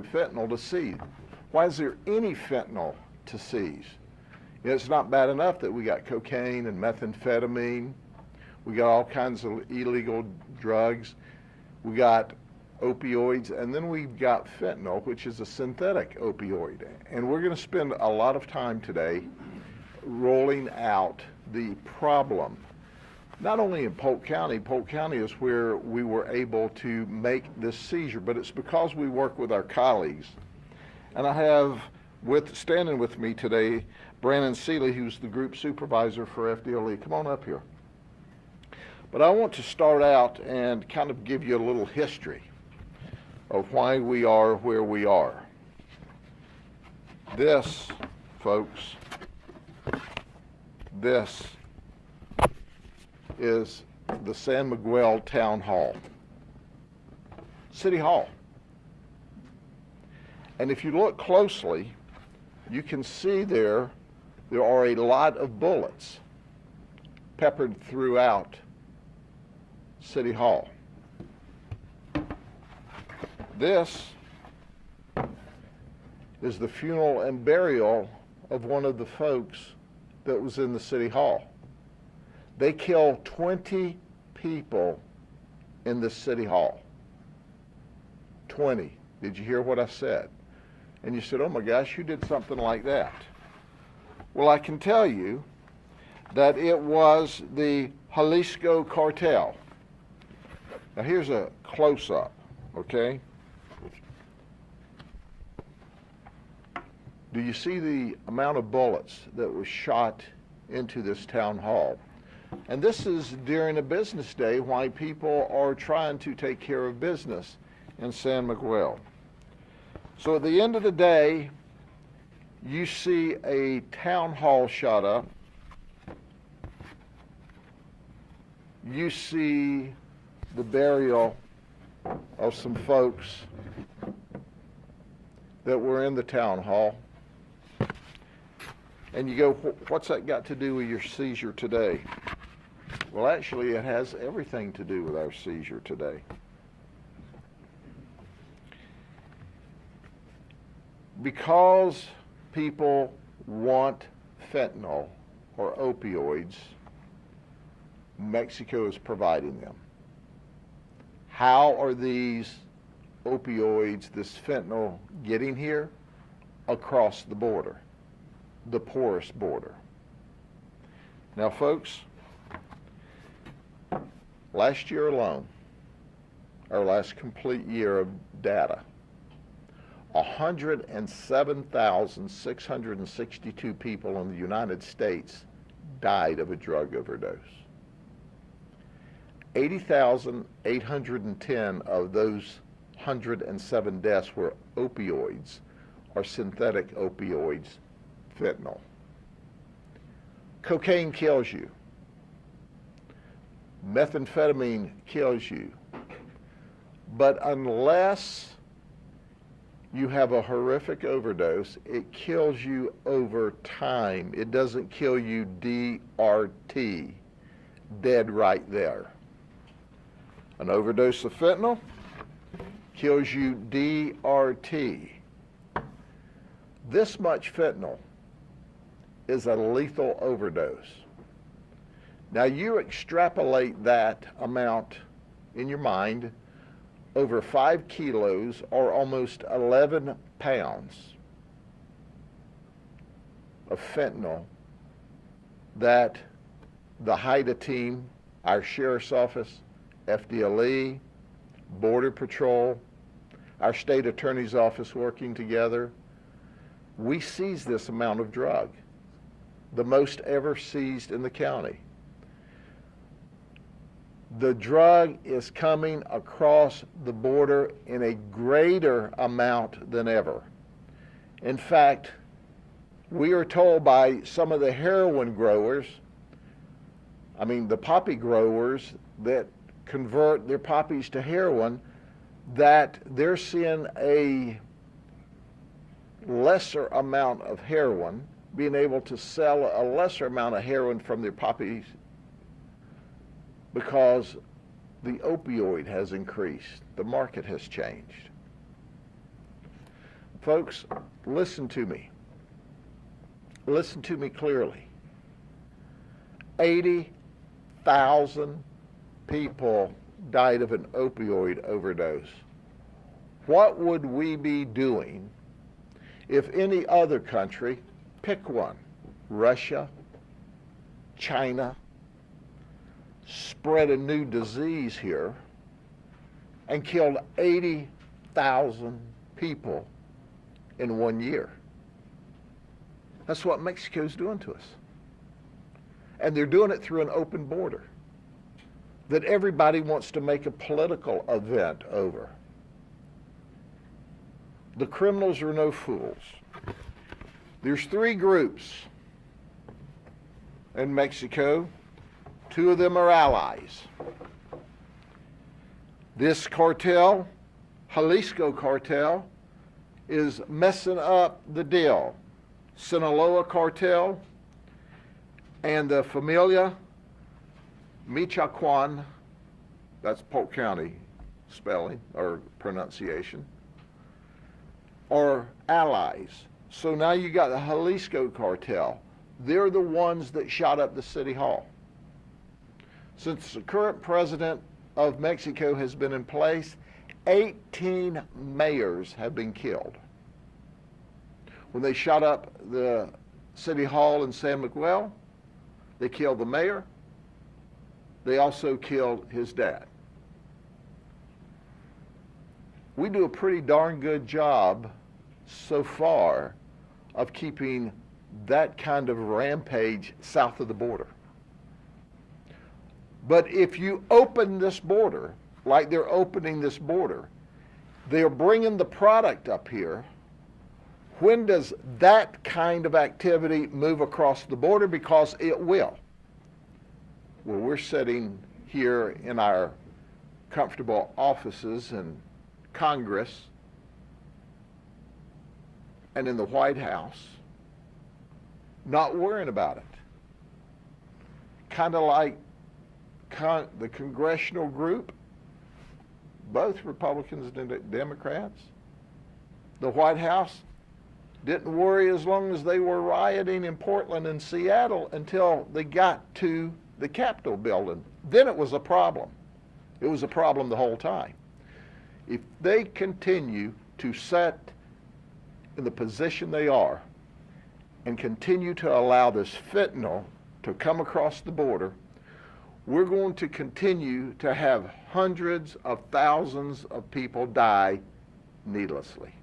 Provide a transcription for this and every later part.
fentanyl to seize? Why is there any fentanyl to seize? You know, it's not bad enough that we got cocaine and methamphetamine. We got all kinds of illegal drugs. We got opioids, and then we've got fentanyl, which is a synthetic opioid. And we're going to spend a lot of time today rolling out the problem. Not only in Polk County is where we were able to make this seizure, but it's because we work with our colleagues. And I have standing with me today, Brandon Seeley, who's the group supervisor for FDLE. Come on up here. But I want to start out and kind of give you a little history of why we are where we are. This, folks, this is the San Miguel Town Hall, City Hall. And if you look closely, you can see there are a lot of bullets peppered throughout City Hall. This is the funeral and burial of one of the folks that was in the City Hall. They killed 20 people in the City Hall. 20. Did you hear what I said? And you said, oh my gosh, you did something like that. Well, I can tell you that it was the Jalisco cartel. Now here's a close-up, okay? Do you see the amount of bullets that was shot into this town hall? And this is during a business day why people are trying to take care of business in San Miguel. So at the end of the day, you see a town hall shot up. You see the burial of some folks that were in the town hall. And you go, what's that got to do with your seizure today? Well, actually, it has everything to do with our seizure today. Because people want fentanyl or opioids, Mexico is providing them. How are these opioids, this fentanyl, getting here? Across the border, the porous border. Now, folks, last year alone, our last complete year of data, 107,662 people in the United States died of a drug overdose. 80,810 of those 107 deaths were opioids or synthetic opioids, fentanyl. Cocaine kills you. Methamphetamine kills you. But unless you have a horrific overdose, it kills you over time. It doesn't kill you DRT, dead right there. An overdose of fentanyl kills you DRT. This much fentanyl is a lethal overdose. Now you extrapolate that amount in your mind over 5 kilos or almost 11 pounds of fentanyl that the HIDTA team, our sheriff's office, FDLE, Border Patrol, our state attorney's office working together, we seized this amount of drug, the most ever seized in the county. The drug is coming across the border in a greater amount than ever. In fact, we are told by some of the heroin growers, the poppy growers that convert their poppies to heroin, that they're seeing a lesser amount of heroin, being able to sell a lesser amount of heroin from their poppies because The opioid has increased. The market has changed. Folks, listen to me. Listen to me clearly. 80,000 people died of an opioid overdose. What would we be doing if any other country, pick one, Russia, China, spread a new disease here and killed 80,000 people in 1 year? That's what Mexico's doing to us. And they're doing it through an open border that everybody wants to make a political event over. The criminals are no fools. There's 3 groups in Mexico. 2 of them are allies. This cartel, Jalisco cartel, is messing up the deal. Sinaloa cartel and the Familia Michoacan, that's Polk County spelling or pronunciation, are allies. So now you got the Jalisco cartel. They're the ones that shot up the city hall. Since the current president of Mexico has been in place, 18 mayors have been killed. When they shot up the city hall in San Miguel, they killed the mayor. They also killed his dad. We do a pretty darn good job so far of keeping that kind of rampage south of the border. But if you open this border, like they're opening this border, they're bringing the product up here. When does that kind of activity move across the border? Because it will. Well, we're sitting here in our comfortable offices in Congress and in the White House, not worrying about it. Kind of like the congressional group, both Republicans and Democrats. The White House didn't worry as long as they were rioting in Portland and Seattle until they got to the Capitol building. Then it was a problem. It was a problem the whole time. If they continue to set in the position they are and continue to allow this fentanyl to come across the border, we're going to continue to have hundreds of thousands of people die needlessly.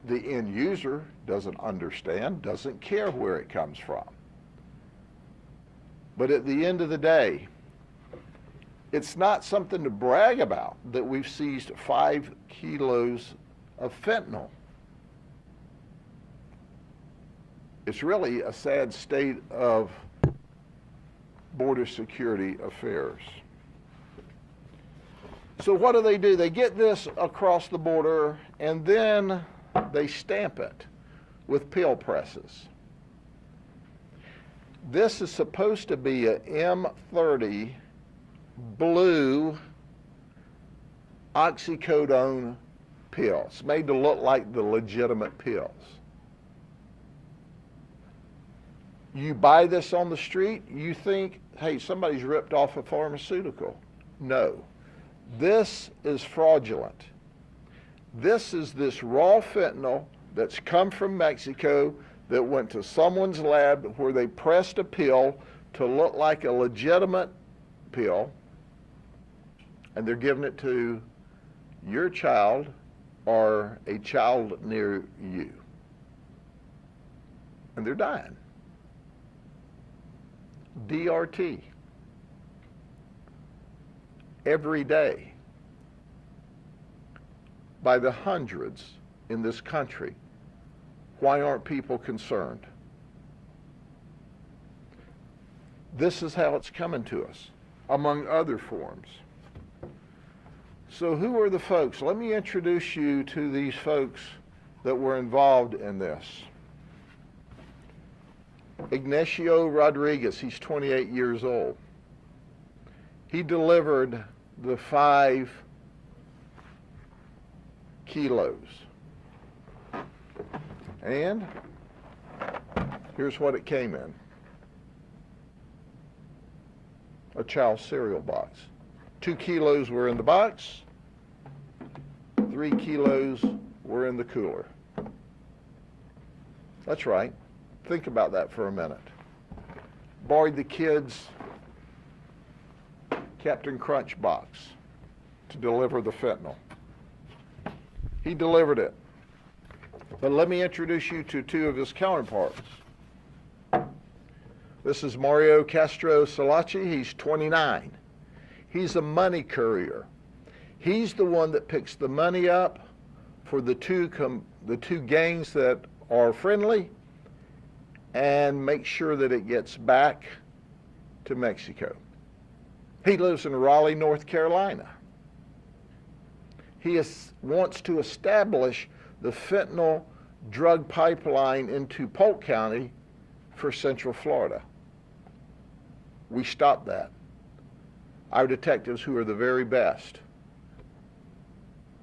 The end user doesn't understand, doesn't care where it comes from. But at the end of the day, it's not something to brag about that we've seized 5 kilos of fentanyl. It's really a sad state of border security affairs. So what do? They get this across the border and then they stamp it with pill presses. This is supposed to be a M30 blue oxycodone pill. It's made to look like the legitimate pills. You buy this on the street, you think, hey, somebody's ripped off a pharmaceutical. No, this is fraudulent. This is this raw fentanyl that's come from Mexico that went to someone's lab where they pressed a pill to look like a legitimate pill, and they're giving it to your child or a child near you. And they're dying. DRT. Every day. By the hundreds in this country. Why aren't people concerned? This is how it's coming to us, among other forms. So who are the folks? Let me introduce you to these folks that were involved in this. Ignacio Rodriguez, he's 28 years old. He delivered the 5 kilos. And here's what it came in. A Chow cereal box. 2 kilos were in the box. 3 kilos were in the cooler. That's right. Think about that for a minute. Borrowed the kids' Captain Crunch box to deliver the fentanyl. He delivered it. But let me introduce you to 2 of his counterparts. This is Mario Castro Salachi. He's 29. He's a money courier. He's the one that picks the money up for the two gangs that are friendly and makes sure that it gets back to Mexico. He lives in Raleigh, North Carolina. He wants to establish the fentanyl drug pipeline into Polk County for Central Florida. We stopped that. Our detectives, who are the very best,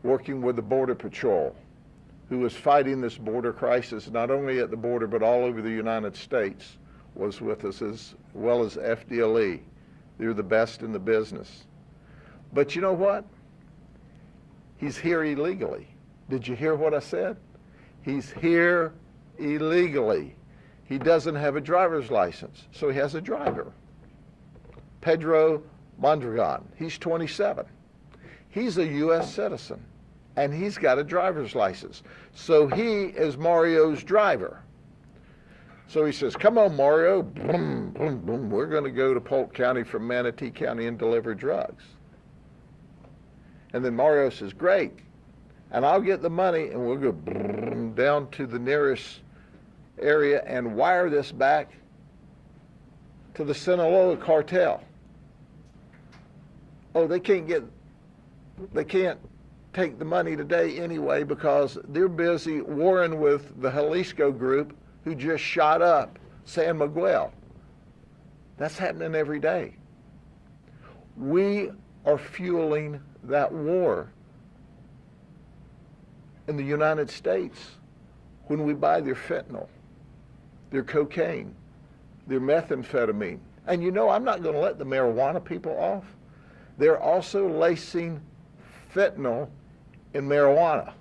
working with the Border Patrol, who is fighting this border crisis not only at the border but all over the United States, was with us, as well as FDLE. They're the best in the business. But you know what? He's here illegally. Did you hear what I said? He's here illegally. He doesn't have a driver's license, so he has a driver. Pedro Mondragon, he's 27. He's a U.S. citizen, and he's got a driver's license. So he is Mario's driver. So he says, come on, Mario, boom, boom, boom. We're going to go to Polk County from Manatee County and deliver drugs. And then Mario says, great. And I'll get the money, and we'll go down to the nearest area and wire this back to the Sinaloa cartel. Oh, they can't take the money today anyway because they're busy warring with the Jalisco group who just shot up San Miguel. That's happening every day. We are fueling that war in the United States when we buy their fentanyl, their cocaine, their methamphetamine. And you know, I'm not going to let the marijuana people off. They're also lacing fentanyl in marijuana.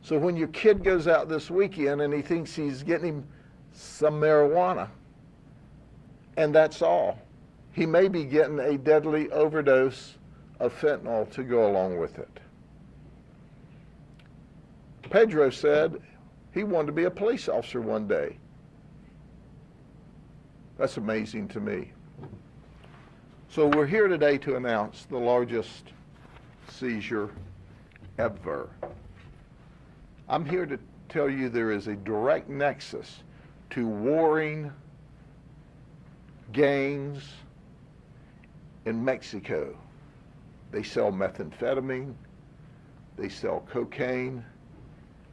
So when your kid goes out this weekend and he thinks he's getting him some marijuana, and that's all, he may be getting a deadly overdose of fentanyl to go along with it. Pedro said he wanted to be a police officer one day. That's amazing to me. So we're here today to announce the largest seizure ever. I'm here to tell you there is a direct nexus to warring gangs in Mexico. They sell methamphetamine, they sell cocaine,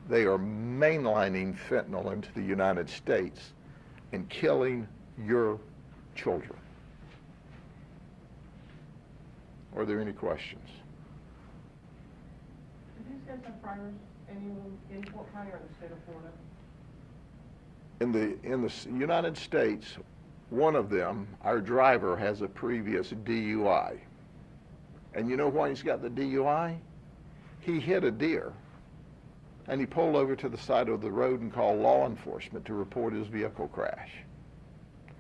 they are mainlining fentanyl into the United States and killing your children. Are there any questions? Did these guys have priors, any of them in Polk County or in the state of Florida? In the United States, one of them, our driver, has a previous DUI. And you know why he's got the DUI? He hit a deer, and he pulled over to the side of the road and called law enforcement to report his vehicle crash.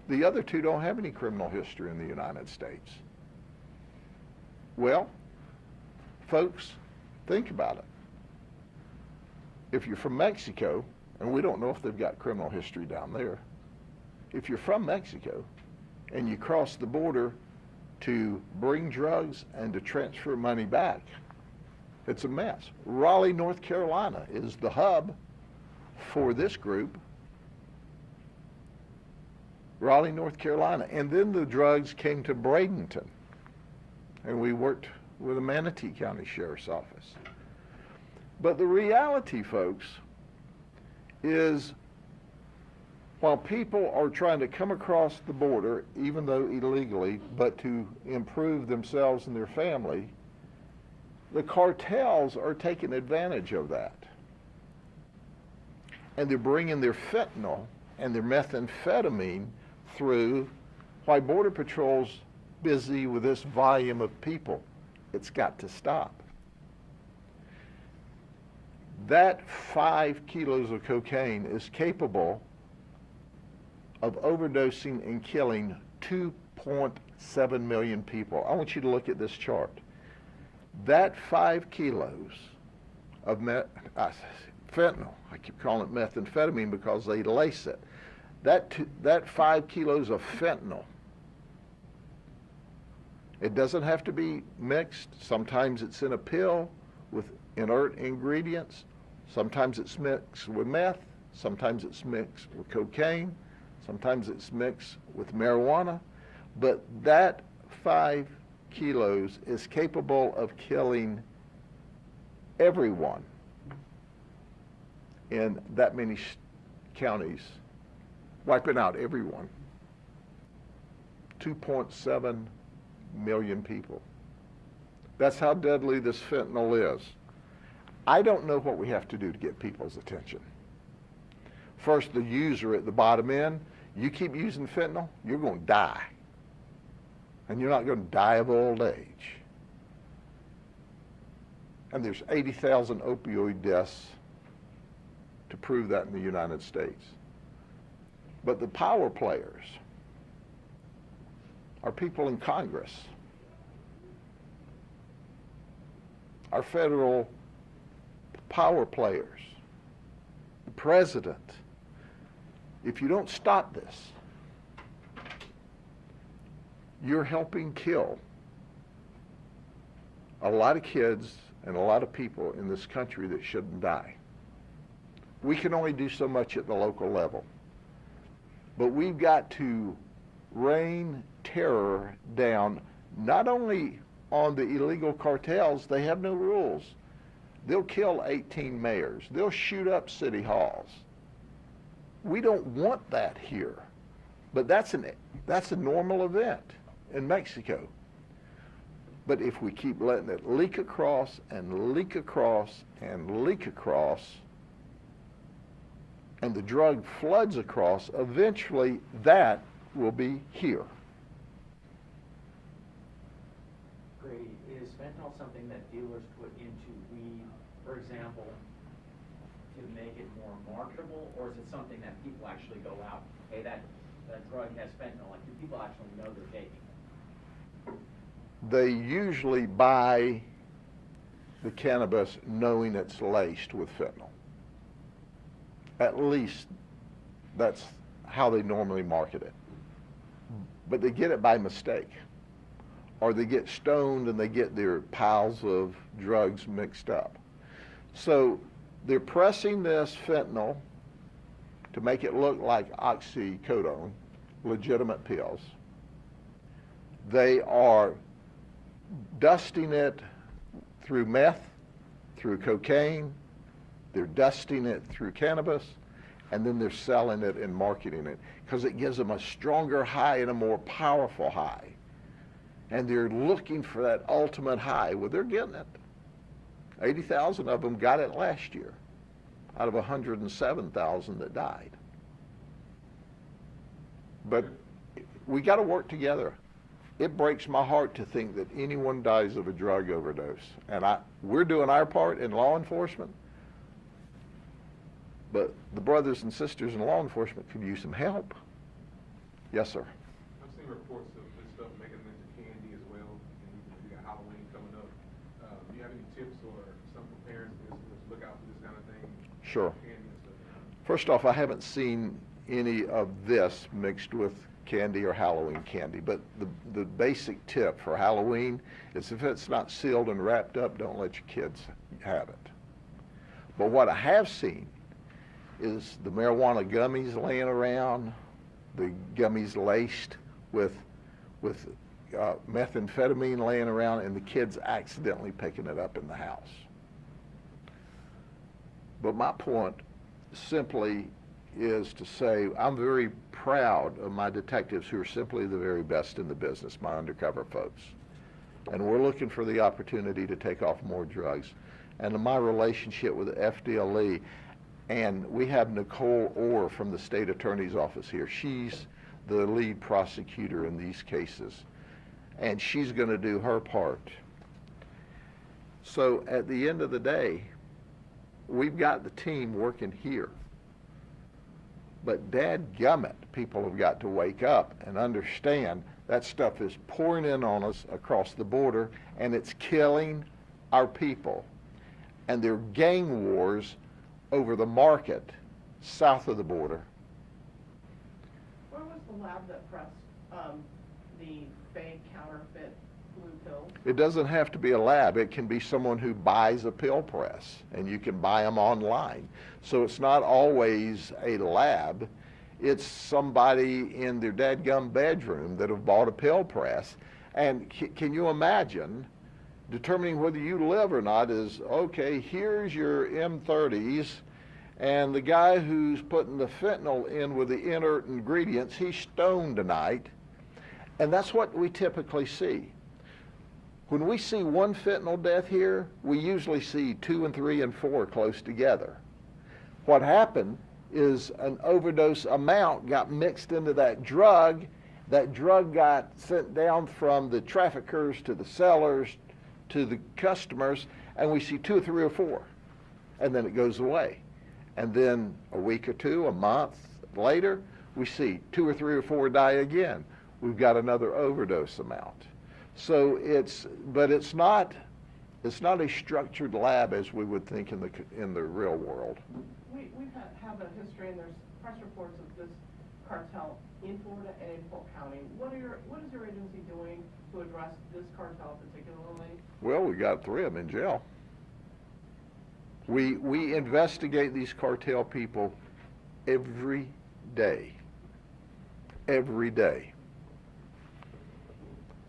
The other 2 don't have any criminal history in the United States. Well, folks, think about it. If you're from Mexico, and we don't know if they've got criminal history down there, if you're from Mexico and you cross the border to bring drugs and to transfer money back, it's a mess. Raleigh, North Carolina is the hub for this group. Raleigh, North Carolina. And then the drugs came to Bradenton, and we worked with the Manatee County Sheriff's Office. But the reality, folks, is while people are trying to come across the border, even though illegally, but to improve themselves and their family, the cartels are taking advantage of that. And they're bringing their fentanyl and their methamphetamine through. Why Border Patrol's busy with this volume of people? It's got to stop. That 5 kilos of cocaine is capable of overdosing and killing 2.7 million people. I want you to look at this chart. That 5 kilos of fentanyl, I keep calling it methamphetamine because they lace it. That 5 kilos of fentanyl, it doesn't have to be mixed. Sometimes it's in a pill with inert ingredients. Sometimes it's mixed with meth. Sometimes it's mixed with cocaine. Sometimes it's mixed with marijuana. But that 5 kilos is capable of killing everyone in that many counties, wiping out everyone. 2.7 million people. That's how deadly this fentanyl is. I don't know what we have to do to get people's attention. First, the user at the bottom end, you keep using fentanyl, you're going to die. And you're not going to die of old age. And there's 80,000 opioid deaths to prove that in the United States. But the power players are people in Congress, our federal power players, the president. If you don't stop this, you're helping kill a lot of kids and a lot of people in this country that shouldn't die. We can only do so much at the local level, but we've got to rain terror down, not only on the illegal cartels. They have no rules. They'll kill 18 mayors. They'll shoot up city halls. We don't want that here, but that's a normal event in Mexico. But if we keep letting it leak across and leak across and leak across, and the drug floods across, eventually that will be here. Grady, is fentanyl something that dealers put into weed, for example, to make it more marketable, or is it something that people actually go out, hey, that drug has fentanyl, like, do people actually know they're taking it? They usually buy the cannabis knowing it's laced with fentanyl. At least that's how they normally market it. But they get it by mistake. Or they get stoned and they get their piles of drugs mixed up. So they're pressing this fentanyl to make it look like oxycodone, legitimate pills. They are dusting it through meth, through cocaine, they're dusting it through cannabis, and then they're selling it and marketing it because it gives them a stronger high and a more powerful high. And they're looking for that ultimate high. Well, they're getting it. 80,000 of them got it last year out of 107,000 that died. But we got to work together. It breaks my heart to think that anyone dies of a drug overdose. And we're doing our part in law enforcement, but the brothers and sisters in law enforcement could use some help. Yes, sir. I've seen reports of this stuff making it into candy as well, and we got Halloween coming up. Do you have any tips or some for parents to look out for this kind of thing? Sure. Candy and stuff? First off, I haven't seen any of this mixed with candy or Halloween candy, but the basic tip for Halloween is if it's not sealed and wrapped up, don't let your kids have it. But what I have seen is the marijuana gummies laying around, the gummies laced with methamphetamine laying around, and the kids accidentally picking it up in the house. But my point simply is to say I'm very proud of my detectives who are simply the very best in the business, my undercover folks. And we're looking for the opportunity to take off more drugs. And my relationship with the FDLE, and we have Nicole Orr from the state attorney's office here. She's the lead prosecutor in these cases, and she's going to do her part. So at the end of the day, we've got the team working here. But dadgummit, people have got to wake up and understand that stuff is pouring in on us across the border, and it's killing our people. And there are gang wars over the market south of the border. Where was the lab that pressed the fake counterfeit blue pills? It doesn't have to be a lab. It can be someone who buys a pill press, and you can buy them online. So it's not always a lab. It's somebody in their dadgum bedroom that have bought a pill press. And can you imagine determining whether you live or not is, okay, here's your M30s, and the guy who's putting the fentanyl in with the inert ingredients, he's stoned tonight. And that's what we typically see. When we see one fentanyl death here, we usually see 2 and 3 and 4 close together. What happened is an overdose amount got mixed into that drug got sent down from the traffickers to the sellers to the customers, and we see 2 or 3 or 4, and then it goes away. And then a week or two, a month later, we see 2 or 3 or 4 die again. We've got another overdose amount. So it's not a structured lab as we would think in the real world. We have a history, and there's press reports of this cartel in Florida and in Polk County. What is your agency doing to address this cartel particularly? Well, we got 3 of them in jail. We investigate these cartel people every day. Every day.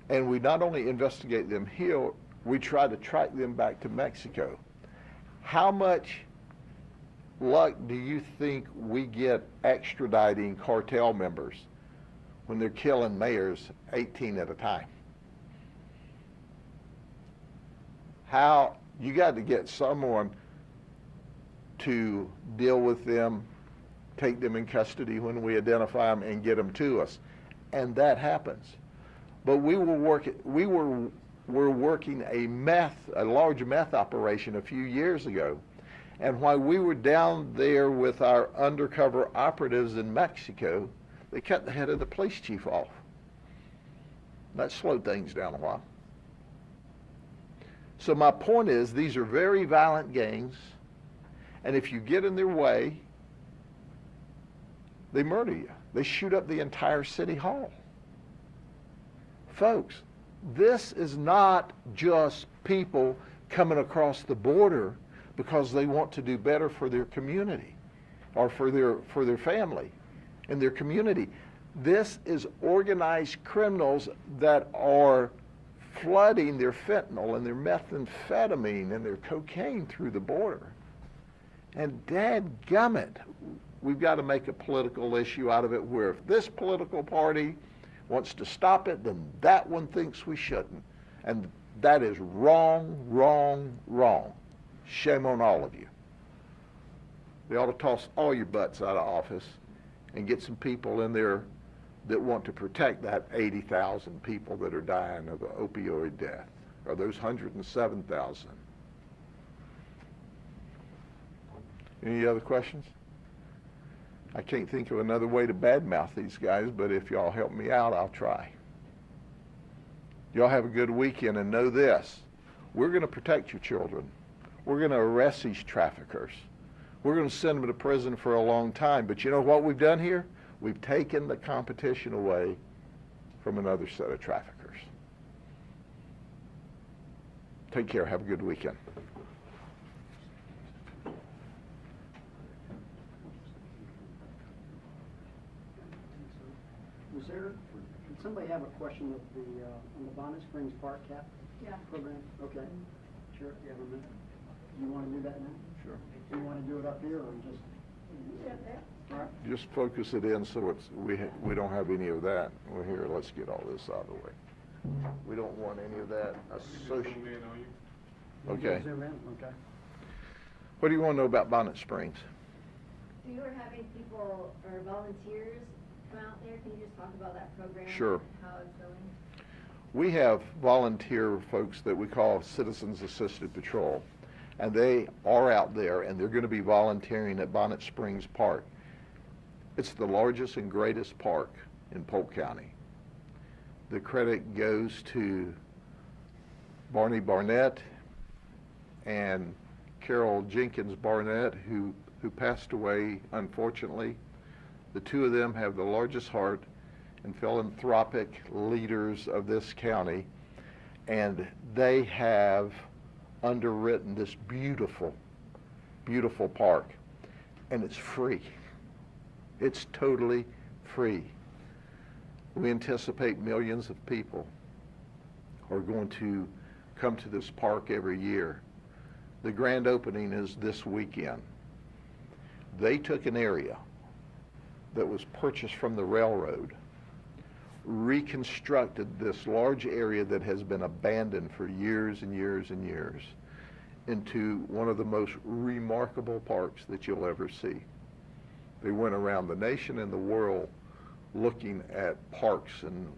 And we not only investigate them here, we try to track them back to Mexico. How much luck do you think we get extraditing cartel members when they're killing mayors 18 at a time? How you got to get someone to deal with them, take them in custody when we identify them, and get them to us, and that happens. But we're working a large meth operation a few years ago, and while we were down there with our undercover operatives in Mexico, they cut the head of the police chief off. That slowed things down a while. So my point is, these are very violent gangs, and if you get in their way, they murder you. They shoot up the entire city hall. Folks, this is not just people coming across the border because they want to do better for their community or for their family and their community. This is organized criminals that are flooding their fentanyl and their methamphetamine and their cocaine through the border. And dadgummit, we've got to make a political issue out of it where if this political party wants to stop it, then that one thinks we shouldn't. And that is wrong, wrong, wrong. Shame on all of you. They ought to toss all your butts out of office and get some people in there that want to protect that 80,000 people that are dying of opioid death, or those 107,000. Any other questions? I can't think of another way to badmouth these guys, but if y'all help me out, I'll try. Y'all have a good weekend, and know this. We're going to protect your children. We're going to arrest these traffickers. We're going to send them to prison for a long time. But you know what we've done here? We've taken the competition away from another set of traffickers. Take care. Have a good weekend. Did somebody have a question of the, on the Bonnet Springs Park Cap program? Okay, sure, you have a minute. Do you want to do that now? Sure. Do you want to do it up here or just? All right. Just focus it in so it's, we don't have any of that. We're here, let's get all this out of the way. We don't want any of that associated. Zoom in on you. Okay. Zoom in, okay. What do you want to know about Bonnet Springs? So you are having people or volunteers come out there, can you just talk about that program? Sure. How it's going? We have volunteer folks that we call Citizens Assisted Patrol, and they are out there, and they're going to be volunteering at Bonnet Springs Park. It's the largest and greatest park in Polk County. The credit goes to Barney Barnett and Carol Jenkins Barnett, who passed away, unfortunately. The two of them have the largest heart and philanthropic leaders of this county, and they have underwritten this beautiful, beautiful park, and it's free. It's totally free. We anticipate millions of people are going to come to this park every year. The grand opening is this weekend. They took an area that was purchased from the railroad, reconstructed this large area that has been abandoned for years and years and years into one of the most remarkable parks that you'll ever see. They went around the nation and the world looking at parks and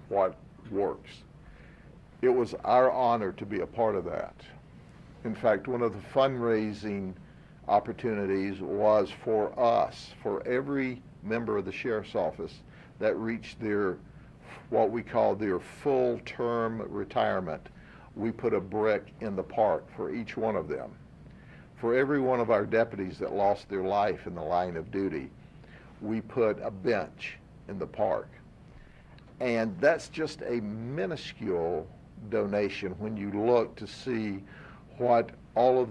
what works. It was our honor to be a part of that. In fact, one of the fundraising opportunities was for us, for every member of the sheriff's office that reached their, what we call their full-term retirement, we put a brick in the park for each one of them. For every one of our deputies that lost their life in the line of duty, we put a bench in the park. And that's just a minuscule donation when you look to see what all of